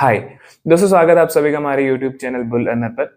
हाय दोस्तों, स्वागत है आप सभी का हमारे यूट्यूब चैनल बुल रनर पर।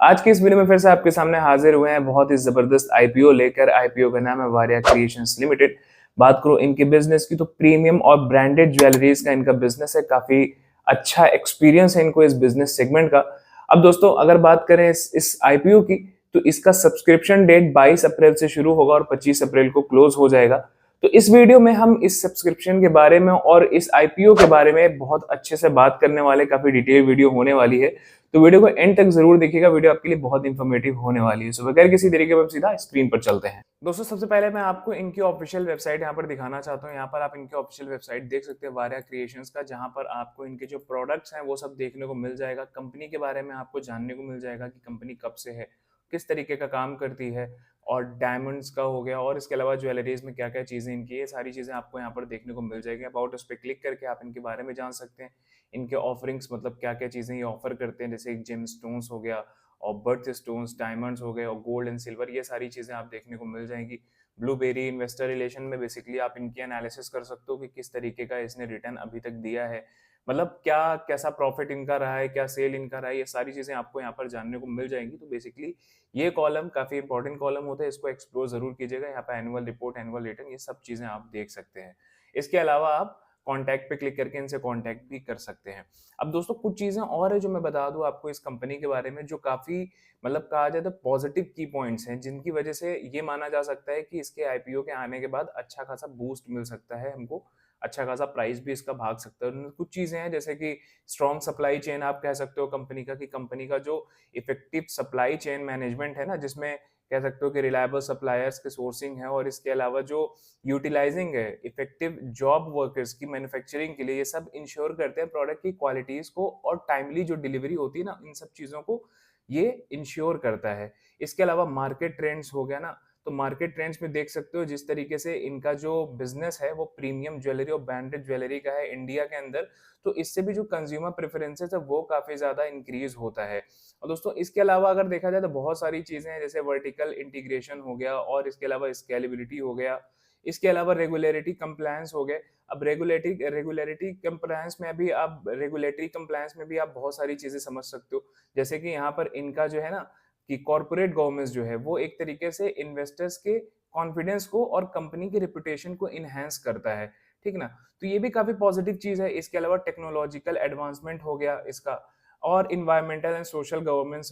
आज की इस वीडियो में फिर से आपके सामने हाजिर हुए हैं बहुत ही जबरदस्त आईपीओ लेकर। आईपीओ का नाम है वारिया क्रिएशंस लिमिटेड। बात करूं इनके बिजनेस की तो प्रीमियम और ब्रांडेड ज्वेलरीज का इनका बिजनेस है। काफी अच्छा एक्सपीरियंस है इनको इस बिजनेस सेगमेंट का। अब दोस्तों अगर बात करें इस आईपीओ की, तो इसका सब्सक्रिप्शन डेट 22 अप्रैल से शुरू होगा और 25 अप्रैल को क्लोज हो जाएगा। तो इस वीडियो में हम इस सब्सक्रिप्शन के बारे में और इस आईपीओ के बारे में बहुत अच्छे से बात करने वाले, काफी डिटेल वीडियो होने वाली है। तो वीडियो को एंड तक जरूर देखिएगा, वीडियो आपके लिए बहुत इंफॉर्मेटिव होने वाली है। सो बगैर किसी तरीके पर सीधा स्क्रीन पर चलते हैं। दोस्तों सबसे पहले मैं आपको इनकी ऑफिशियल वेबसाइट यहाँ पर दिखाना चाहता हूँ। यहाँ पर आप इनकी ऑफिशियल वेबसाइट देख सकते हैं वारिया क्रिएशंस का, जहाँ पर आपको इनके जो प्रोडक्ट्स हैं वो सब देखने को मिल जाएगा। कंपनी के बारे में आपको जानने को मिल जाएगा कि कंपनी कब से है, किस तरीके का काम करती है, और डायमंड्स का हो गया, और इसके अलावा ज्वेलरीज में क्या क्या चीजें इनकी, ये सारी चीजें आपको यहाँ पर देखने को मिल जाएगी। अबाउट उस पर क्लिक करके आप इनके बारे में जान सकते हैं। इनके ऑफरिंग्स मतलब क्या क्या चीजें ये ऑफर करते हैं, जैसे जेम स्टोन्स हो गया और बर्थ स्टोन्स, डायमंड्स हो गए और गोल्ड एंड सिल्वर, ये सारी चीजें आप देखने को मिल जाएंगी। ब्लूबेरी इन्वेस्टर रिलेशन में बेसिकली आप इनकी एनालिसिस कर सकते हो कि किस तरीके का इसने रिटर्न अभी तक दिया है, मतलब क्या कैसा प्रॉफिट इनका रहा है, क्या सेल इनका रहा है, ये सारी चीजें आपको यहाँ पर जानने को मिल जाएंगी। तो बेसिकली ये कॉलम काफी इंपॉर्टेंट कॉलम होता है, इसको एक्सप्लोर जरूर कीजिएगा। यहाँ पे एनुअल रिपोर्ट, एनुअल रिटर्न, ये सब चीजें आप देख सकते हैं। इसके अलावा आप कॉन्टैक्ट पे क्लिक करके इनसे कॉन्टैक्ट भी कर सकते हैं। अब दोस्तों कुछ चीजें और है जो मैं बता दूं आपको इस कंपनी के बारे में, जो काफी मतलब कहा जाए तो पॉजिटिव की पॉइंट्स हैं, जिनकी वजह से ये माना जा सकता है कि इसके आईपीओ के आने के बाद अच्छा खासा बूस्ट मिल सकता है हमको, अच्छा खासा प्राइस भी इसका भाग सकता है। उनमें कुछ चीजें हैं जैसे कि स्ट्रॉन्ग सप्लाई चेन आप कह सकते हो कंपनी का, कि कंपनी का जो इफेक्टिव सप्लाई चेन मैनेजमेंट है ना, जिसमें कह सकते हो कि रिलायबल सप्लायर्स के सोर्सिंग है, और इसके अलावा जो यूटिलाइजिंग है इफेक्टिव जॉब वर्कर्स की मैन्युफैक्चरिंग के लिए, ये सब इंश्योर करते हैं प्रोडक्ट की क्वालिटीज को, और टाइमली जो डिलीवरी होती है ना, इन सब चीजों को ये इंश्योर करता है। इसके अलावा मार्केट ट्रेंड्स हो गया ना, तो मार्केट ट्रेंड्स में देख सकते हो जिस तरीके से इनका जो बिजनेस है वो प्रीमियम ज्वेलरी और ब्रांडेड ज्वेलरी का है इंडिया के अंदर, तो इससे भी जो कंज्यूमर प्रेफरेंसेस है वो काफी ज्यादा इंक्रीज होता है। और दोस्तों इसके अलावा अगर देखा जाए तो बहुत सारी चीजें हैं, जैसे वर्टिकल इंटीग्रेशन हो गया, और इसके अलावा स्केलेबिलिटी हो गया, इसके अलावा रेगुलेटरी कंप्लायंस हो गए। अब रेगुलेटरी रेगुलेटरी कंप्लायंस में भी आप रेगुलेटरी कंप्लायंस में भी आप बहुत सारी चीजें समझ सकते हो, जैसे कि यहाँ पर इनका जो है ना, कि कॉर्पोरेट गवर्नेंस जो है वो एक तरीके से इन्वेस्टर्स के कॉन्फिडेंस को और कंपनी की रेपुटेशन को इनहेंस करता है, ठीक ना। तो ये भी काफी पॉजिटिव चीज है। इसके अलावा टेक्नोलॉजिकल एडवांसमेंट हो गया इसका, और इन्वायरमेंटल एंड सोशल गवर्नेंस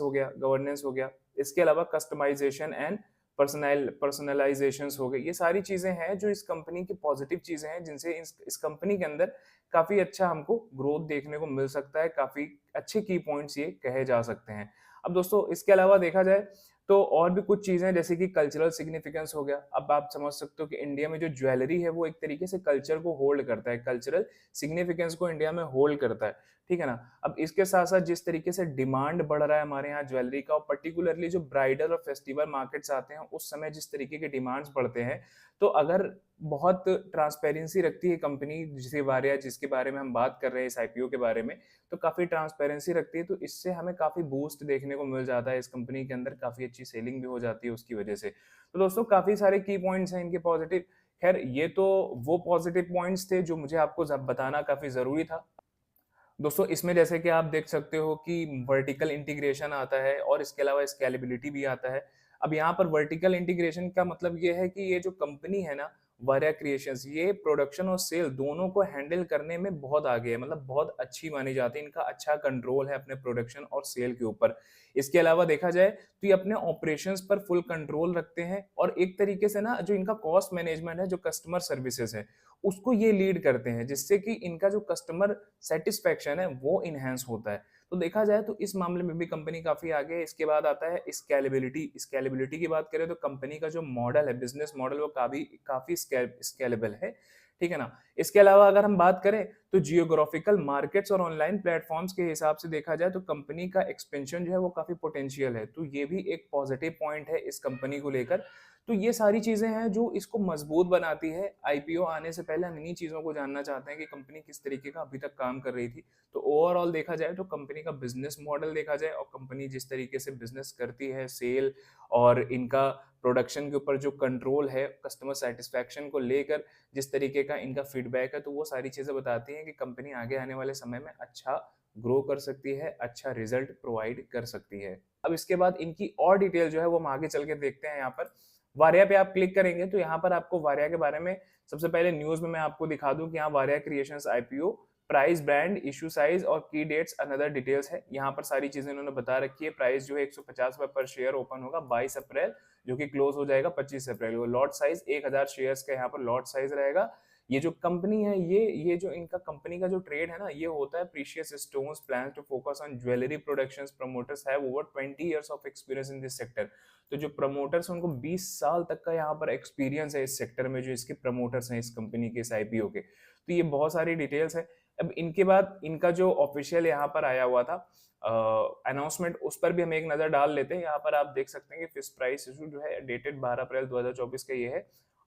हो गया। इसके अलावा कस्टमाइजेशन एंड पर्सनलाइजेशन हो गए। ये सारी चीजें हैं जो इस कंपनी की पॉजिटिव चीजें हैं, जिनसे इस कंपनी के अंदर काफी अच्छा हमको ग्रोथ देखने को मिल सकता है। काफी अच्छे की पॉइंट्स ये कहे जा सकते हैं। अब दोस्तों इसके अलावा देखा जाए तो और भी कुछ चीजें, जैसे कि कल्चरल सिग्निफिकेंस हो गया। अब आप समझ सकते हो कि इंडिया में जो ज्वेलरी है वो एक तरीके से कल्चर को होल्ड करता है, कल्चरल सिग्निफिकेंस को इंडिया में होल्ड करता है, ठीक है ना। अब इसके साथ साथ जिस तरीके से डिमांड बढ़ रहा है हमारे यहाँ ज्वेलरी का, और पर्टिकुलरली जो ब्राइडल और फेस्टिवल मार्केट्स आते हैं उस समय जिस तरीके के डिमांड्स बढ़ते हैं, तो अगर बहुत ट्रांसपेरेंसी रखती है कंपनी, जिसे वारिया जिसके बारे में हम बात कर रहे हैं इस आईपीओ के बारे में, तो काफी ट्रांसपेरेंसी रखती है, तो इससे हमें काफी बूस्ट देखने को मिल जाता है। इस कंपनी के अंदर काफी अच्छी सेलिंग भी हो जाती है उसकी वजह से। तो दोस्तों काफी सारे की पॉइंट्स हैं इनके पॉजिटिव। खैर ये तो वो पॉजिटिव पॉइंट्स थे जो मुझे आपको बताना काफी जरूरी था। दोस्तों इसमें जैसे कि आप देख सकते हो कि वर्टिकल इंटीग्रेशन आता है, और इसके अलावा स्केलेबिलिटी भी आता है। अब यहाँ पर वर्टिकल इंटीग्रेशन का मतलब ये है कि ये जो कंपनी है ना, वारिया क्रिएशंस, ये प्रोडक्शन और सेल दोनों को हैंडल करने में बहुत आगे है, मतलब बहुत अच्छी मानी जाती है। इनका अच्छा कंट्रोल है अपने प्रोडक्शन और सेल के ऊपर। इसके अलावा देखा जाए तो ये अपने ऑपरेशंस पर फुल कंट्रोल रखते हैं, और एक तरीके से ना जो इनका कॉस्ट मैनेजमेंट है, जो कस्टमर सर्विसेज है, उसको ये लीड करते हैं, जिससे कि इनका जो कस्टमर सेटिस्फेक्शन है वो इनहेंस होता है। तो देखा जाए तो इस मामले में भी कंपनी काफी आगे है। इसके बाद आता है स्केलेबिलिटी। स्केलेबिलिटी की बात करें तो कंपनी का जो मॉडल है, बिजनेस मॉडल, वो काफी काफी स्केलेबल है, ठीक है ना। इसके अलावा अगर हम बात करें तो जियोग्राफिकल मार्केट्स और ऑनलाइन प्लेटफॉर्म्स के हिसाब से देखा जाए तो कंपनी का एक्सपेंशन जो है वो काफी पोटेंशियल है, तो ये भी एक पॉजिटिव पॉइंट है इस कंपनी को लेकर। तो ये सारी चीजें हैं जो इसको मजबूत बनाती है। आईपीओ आने से पहले हम इन्हीं चीजों को जानना चाहते हैं कि कंपनी किस तरीके का अभी तक काम कर रही थी। तो ओवरऑल देखा जाए तो कंपनी का बिजनेस मॉडल देखा जाए, और कंपनी जिस तरीके से बिजनेस करती है, सेल और इनका प्रोडक्शन के ऊपर जो कंट्रोल है, कस्टमर सेटिस्फेक्शन को लेकर जिस तरीके का इनका फीडबैक है, तो वो सारी चीजें बताती हैं कि कंपनी आगे आने वाले समय में अच्छा ग्रो कर सकती है, अच्छा रिजल्ट प्रोवाइड कर सकती है। अब इसके बाद इनकी और डिटेल जो है वो हम आगे चल के देखते हैं। यहाँ पर वारिया पे आप क्लिक करेंगे तो यहाँ पर आपको वारिया के बारे में सबसे पहले न्यूज में मैं आपको दिखा दूं कि यहाँ Variya creations IPO, price, brand, issue size और की डेट्स अनदर डिटेल्स है। यहाँ पर सारी चीजें इन्होंने बता रखी है। प्राइस जो है 150 रुपए पर शेयर ओपन होगा 22 अप्रैल, जो कि क्लोज हो जाएगा 25 अप्रैल को। लॉट साइज 1000 शेयर्स का यहाँ पर लॉट साइज रहेगा। ये जो कंपनी है, ये जो इनका कंपनी का जो ट्रेड है ना, ये होता है precious stones, plans to focus on jewellery productions, promoters have over 20 years of experience in this sector. तो जो प्रमोटर्स हैं उनको 20 साल तक का यहाँ पर एक्सपीरियंस है इस सेक्टर में, जो इसके प्रमोटर्स हैं इस कंपनी के, इस आईपीओ के। तो ये बहुत सारी डिटेल्स है। अब इनके बाद इनका जो ऑफिशियल यहाँ पर आया हुआ था अनाउंसमेंट, उस पर भी हम एक नजर डाल लेते हैं। यहाँ पर आप देख सकते हैं कि फिक्स प्राइस इशू जो है डेटेड 12 अप्रैल 2024 का ये है।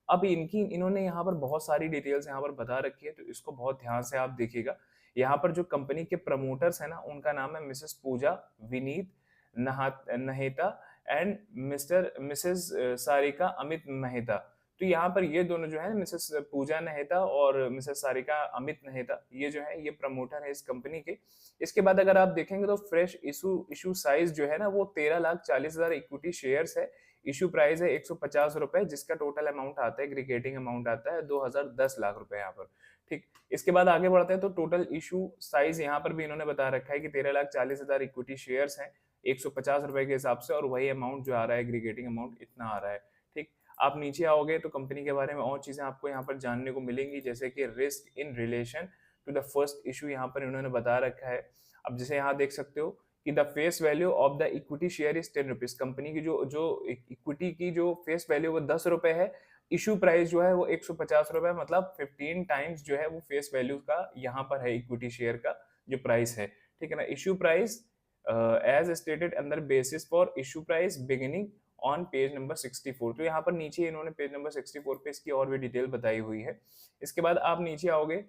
अब इन्होंने यहाँ पर बहुत सारी डिटेल्स यहाँ पर बता रखी है, तो इसको बहुत ध्यान से आप देखिएगा। यहाँ पर जो कंपनी के प्रमोटर्स है ना, उनका नाम है मिसेस पूजा, विनीत नहेता एंड मिसेस सारिका अमित मेहता। तो यहाँ पर ये दोनों जो है, मिसेस पूजा नहेता और मिसेस सारिका अमित नहेता, ये जो है ये प्रमोटर है इस कंपनी के। इसके बाद अगर आप देखेंगे तो फ्रेश इशू साइज जो है ना, वो 13,40,000 इक्विटी शेयर्स है। इशू प्राइस है 150 रुपए, जिसका टोटल अमाउंट आता है, एग्रीगेटिंग अमाउंट आता है 2010 लाख रुपए यहाँ पर। ठीक, इसके बाद आगे बढ़ते हैं तो टोटल इशू साइज यहाँ पर भी इन्होंने बता रखा है कि 13,40,000 इक्विटी शेयर्स हैं 150 रुपए के हिसाब से, और वही अमाउंट जो आ रहा है, एग्रीगेटिंग अमाउंट इतना आ रहा है। ठीक, आप नीचे आओगे तो कंपनी के बारे में और चीजें आपको यहाँ पर जानने को मिलेंगी, जैसे कि risk in relation to the first issue यहाँ पर इन्होंने बता रखा है। अब जैसे यहाँ देख सकते हो कि the face value of the equity share is 10 rupees. Company की जो इक्विटी की जो फेस वैल्यू वो 10 रुपए है। इशू प्राइस जो है वो 150 रुपए, मतलब 15 टाइम्स जो है वो फेस वैल्यू का यहाँ पर है, इक्विटी शेयर का जो प्राइस है। ठीक है ना। Issue price as stated under basis for issue price beginning on page number 64। तो यहाँ पर नीचे इन्होंने पेज नंबर 64 पे इसकी और भी डिटेल बताई हुई है। इसके बाद आप नीचे आओगे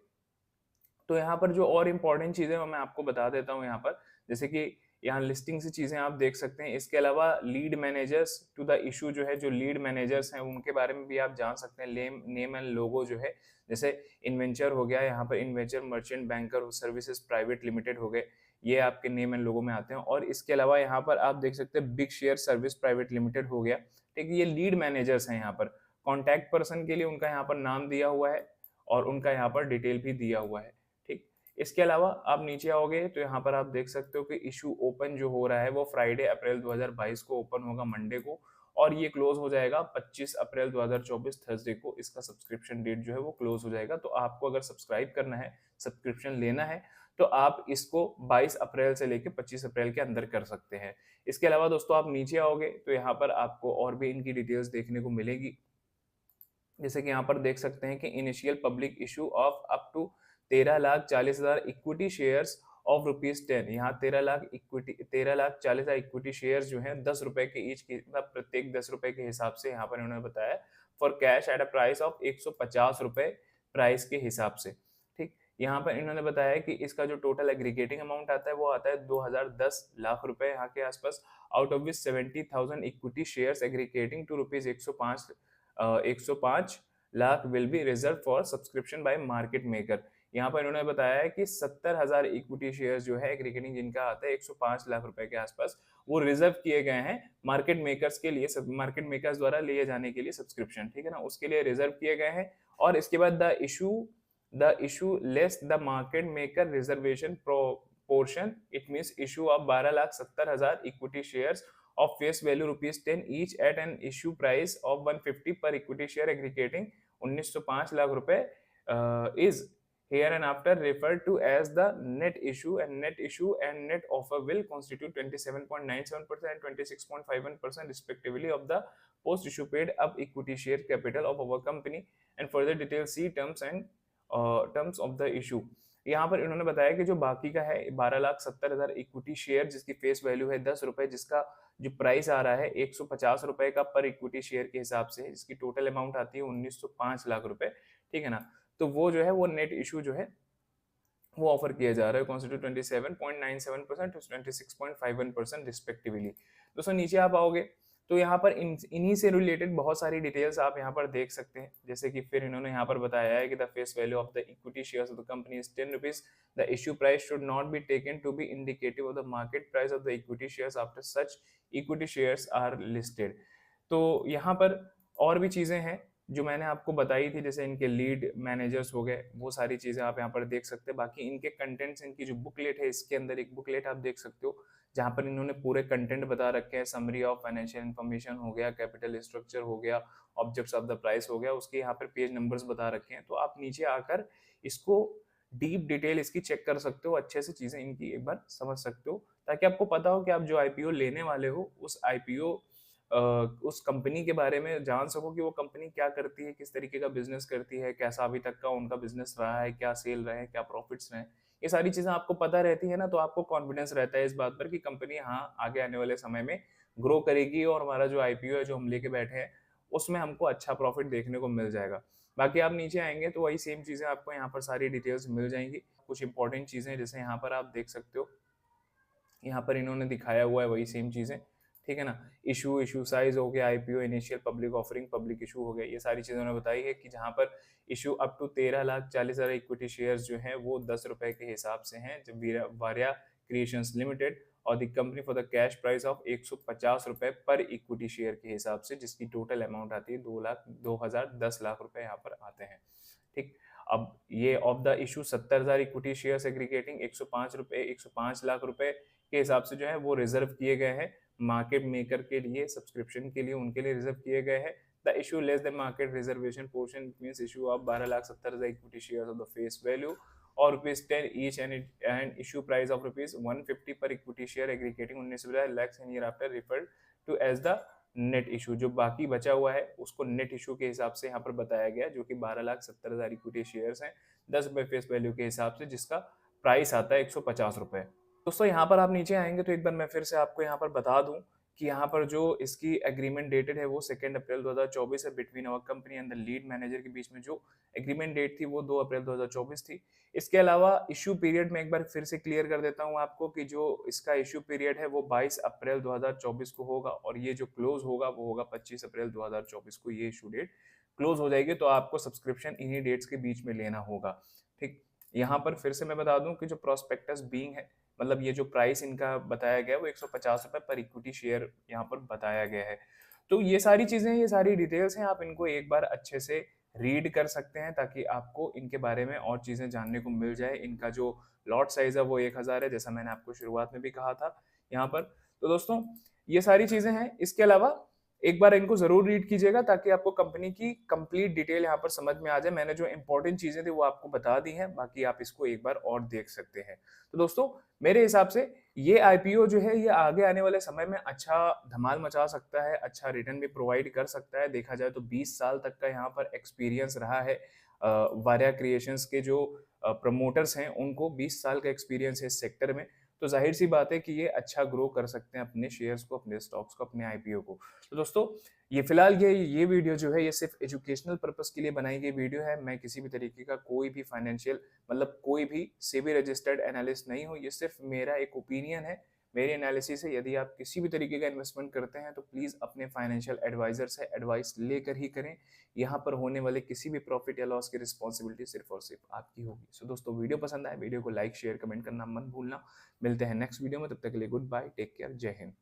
तो यहाँ पर जो और इम्पोर्टेंट चीजें मैं आपको बता देता हूँ यहाँ पर, जैसे कि यहाँ लिस्टिंग से चीजें आप देख सकते हैं। इसके अलावा lead managers to the issue जो है, जो लीड मैनेजर्स हैं उनके बारे में भी आप जान सकते हैं। नेम एंड लोगो जो है, जैसे इन्वेंचर हो गया, यहाँ पर Inventure merchant banker services private limited हो गए, ये आपके नेम एंड लोगो में आते हैं। और इसके अलावा यहाँ पर आप देख सकते हैं big share service private limited हो गया। ठीक है, ये लीड मैनेजर्स हैं। यहाँ पर कॉन्टैक्ट पर्सन के लिए उनका यहाँ पर नाम दिया हुआ है और उनका यहाँ पर डिटेल भी दिया हुआ है। ठीक, इसके अलावा आप नीचे आओगे तो यहाँ पर आप देख सकते हो कि इशू ओपन जो हो रहा है वो फ्राइडे अप्रैल 2022 को ओपन होगा, मंडे को, और ये क्लोज हो जाएगा 25 अप्रैल 2024 थर्सडे को। इसका सब्सक्रिप्शन डेट जो है वो क्लोज हो जाएगा। तो आपको अगर सब्सक्राइब करना है, सब्सक्रिप्शन लेना है, तो आप इसको 22 अप्रैल से लेकर 25 अप्रैल के अंदर कर सकते हैं। इसके अलावा दोस्तों आप नीचे आओगे तो यहाँ पर आपको और भी इनकी डिटेल्स देखने को मिलेगी, जैसे कि यहाँ पर देख सकते हैं कि initial public issue of up to 13,40,000 equity shares of ₹10। यहाँ 13,40,000 इक्विटी शेयर्स जो हैं 10 रुपए के ईच की, मतलब प्रत्येक 10 रुपए के हिसाब से यहाँ पर इन्होंने बताया, for cash at a price of 150 रुपए प्राइस के हिसाब से। ठीक, यहाँ पर इन्होंने बताया कि इसका जो टोटल एग्रीगेटिंग अमाउंट आता है वो आता है 2010 लाख रुपए यहाँ के आसपास, out of which 70,000 equity shares aggregating to ₹105 lakh will be reserve for subscription by market maker. यहाँ पर इन्होंने बताया है कि 70,000 इक्विटी शेयर्स जो है एग्रीगेटिंग जिनका आता है 105 लाख रुपए के आसपास, वो रिजर्व किए गए हैं मार्केट मेकर्स के लिए, मार्केट मेकर्स द्वारा लिए जाने के लिए सब्सक्रिप्शन। ठीक है ना, उसके लिए रिजर्व किए गए हैं। और इसके बाद the issue less the market maker reservation proportion, it means issue of 12,70,000 equity shares of face value ₹10 each at an issue price of 150 per equity share aggregating 1905 lakh रुपए is here and after referred to as the net issue and net offer will constitute 27.97% and 26.51% respectively of the post issue paid up equity share capital of our company and further details see terms of the issue। यहाँ पर इन्होंने बताया कि जो बाकी का है 12,70,000 equity share जिसकी फेस वैल्यू है 10 रुपए, जिसका जो प्राइस आ रहा है 150 रुपए का पर इक्विटी शेयर के हिसाब से, जिसकी टोटल अमाउंट आती है 1905 लाख रुपए। ठीक है ना, तो वो जो है वो नेट इशू जो है वो ऑफर किया जा रहा है, कॉन्स्टिट्यूट 27.97% और 26.51% रिस्पेक्टिवली। दोस्तों नीचे आप आओगे तो यहाँ पर इन्हीं से रिलेटेड बहुत सारी डिटेल्स आप यहाँ पर देख सकते हैं। जैसे कि फिर इन्होंने यहाँ पर बताया है कि the face value of the equity shares of the company is 10 rupees. The issue price should not be taken to be indicative of the market price of the equity shares after such equity shares are listed. तो यहाँ पर और भी चीजें हैं जो मैंने आपको बताई थी, जैसे इनके लीड मैनेजर्स हो गए, वो सारी चीजें आप यहाँ पर देख सकते हैं। बाकी इनके कंटेंट्स, इनकी जो बुकलेट है, इसके अंदर एक बुकलेट आप देख सकते हो जहाँ पर इन्होंने पूरे कंटेंट बता रखे हैं। समरी ऑफ फाइनेंशियल इन्फॉर्मेशन हो गया, कैपिटल स्ट्रक्चर हो गया, ऑब्जेक्ट्स ऑफ द प्राइस हो गया, उसके यहाँ पर पेज नंबर्स बता रखे हैं। तो आप नीचे आकर इसको डीप डिटेल इसकी चेक कर सकते हो, अच्छे से चीजें इनकी एक बार समझ सकते हो, ताकि आपको पता हो कि आप जो आईपीओ लेने वाले हो उस आईपीओ उस कंपनी के बारे में जान सको कि वो कंपनी क्या करती है, किस तरीके का बिजनेस करती है, कैसा अभी तक का उनका बिजनेस रहा है, क्या सेल रहे हैं, क्या प्रॉफिट्स रहे हैं। ये सारी चीजें आपको पता रहती है ना, तो आपको कॉन्फिडेंस रहता है इस बात पर कि कंपनी हाँ आगे आने वाले समय में ग्रो करेगी और हमारा जो आईपीओ है जो हम लेके बैठे हैं उसमें हमको अच्छा प्रॉफिट देखने को मिल जाएगा। बाकी आप नीचे आएंगे तो वही सेम चीजें आपको यहाँ पर सारी डिटेल्स मिल जाएंगी। कुछ इंपॉर्टेंट चीजें जैसे यहाँ पर आप देख सकते हो, यहाँ पर इन्होंने दिखाया हुआ है वही सेम चीजें, ठीक है ना। इशू साइज हो गया, IPO initial public offering, public issue हो गया, ये सारी चीजें उन्होंने बताई है कि जहां पर issue up to 13,40,000 equity shares जो हैं वो 10 रुपए के हिसाब से हैं, जब वारिया क्रिएशंस लिमिटेड, और the company for the cash price of 150 रुपए पर इक्विटी शेयर के हिसाब से, जिसकी टोटल अमाउंट आती है 2,10 लाख रुपए यहाँ पर आते हैं, ठीक। अब ये of the issue 70,000 equity share aggregating 105 lakh रुपए के हिसाब से जो है वो रिजर्व किए गए हैं मार्केट मेकर के लिए, सब्सक्रिप्शन के लिए, उनके लिए रिजर्व किए गए हैं। The issue less the market reservation portion means issue of 12,70,000 equity shares of the face value और ₹10 each and issue price of ₹150 per equity share aggregating 19 lakhs hereinafter referred to as the net issue. जो बाकी बचा हुआ है उसको net issue के हिसाब से यहाँ पर बताया गया, जो कि 12,70,000 इक्विटी शेयर्स हैं 10 रुपए फेस वैल्यू के हिसाब से, जिसका प्राइस आता है 150 रुपए। दोस्तों यहाँ पर आप नीचे आएंगे तो एक बार मैं फिर से आपको यहाँ पर बता दूं कि यहाँ पर जो इसकी एग्रीमेंट डेटेड है वो 2 अप्रैल 2024 है between our company and the lead manager के बीच में जो एग्रीमेंट डेट थी वो 2 अप्रैल 2024 थी। इसके अलावा इश्यू पीरियड में एक बार फिर से क्लियर कर देता हूँ आपको कि जो इसका इश्यू पीरियड है वो 22 अप्रैल 2024 को होगा और ये जो क्लोज होगा वो होगा 25 अप्रैल 2024 को, ये इशू डेट क्लोज हो जाएगी। तो आपको सब्सक्रिप्शन इन्हीं डेट्स के बीच में लेना होगा, ठीक। यहाँ पर फिर से मैं बता दूं कि जो प्रोस्पेक्टस बीइंग है, मतलब ये जो प्राइस इनका बताया गया है वो 150 रुपए पर इक्विटी शेयर यहाँ पर बताया गया है। तो ये सारी चीजें, ये सारी डिटेल्स हैं, आप इनको एक बार अच्छे से रीड कर सकते हैं ताकि आपको इनके बारे में और चीजें जानने को मिल जाए। इनका जो लॉट साइज है वो 1000 है, जैसा मैंने आपको शुरुआत में भी कहा था यहाँ पर। तो दोस्तों ये सारी चीजें हैं, इसके अलावा एक बार इनको जरूर रीड कीजिएगा ताकि आपको कंपनी की कंप्लीट डिटेल यहाँ पर समझ में आ जाए। मैंने जो इंपॉर्टेंट चीजें थी वो आपको बता दी हैं, बाकी आप इसको एक बार और देख सकते हैं। तो दोस्तों मेरे हिसाब से ये आईपीओ जो है ये आगे आने वाले समय में अच्छा धमाल मचा सकता है, अच्छा रिटर्न भी प्रोवाइड कर सकता है। देखा जाए तो 20 साल तक का यहाँ पर एक्सपीरियंस रहा है वारिया क्रिएशंस के जो प्रमोटर्स हैं उनको 20 साल का एक्सपीरियंस है इस सेक्टर में। तो जाहिर सी बात है कि ये अच्छा ग्रो कर सकते हैं अपने शेयर्स को, अपने स्टॉक्स को, अपने आईपीओ को। तो दोस्तों ये फिलहाल ये वीडियो जो है ये सिर्फ एजुकेशनल पर्पस के लिए बनाई गई वीडियो है। मैं किसी भी तरीके का कोई भी फाइनेंशियल मतलब कोई भी सेबी रजिस्टर्ड एनालिस्ट नहीं हूँ, ये सिर्फ मेरा एक ओपिनियन है, मेरी एनालिसिस है। यदि आप किसी भी तरीके का इन्वेस्टमेंट करते हैं तो प्लीज अपने फाइनेंशियल एडवाइजर से एडवाइस लेकर ही करें। यहाँ पर होने वाले किसी भी प्रॉफिट या लॉस की रिस्पॉन्सिबिलिटी सिर्फ और सिर्फ आपकी होगी। सो दोस्तों वीडियो पसंद आए वीडियो को लाइक शेयर कमेंट करना मत भूलना। मिलते हैं नेक्स्ट वीडियो में, तब तक के लिए गुड बाय, टेक केयर, जय हिंद।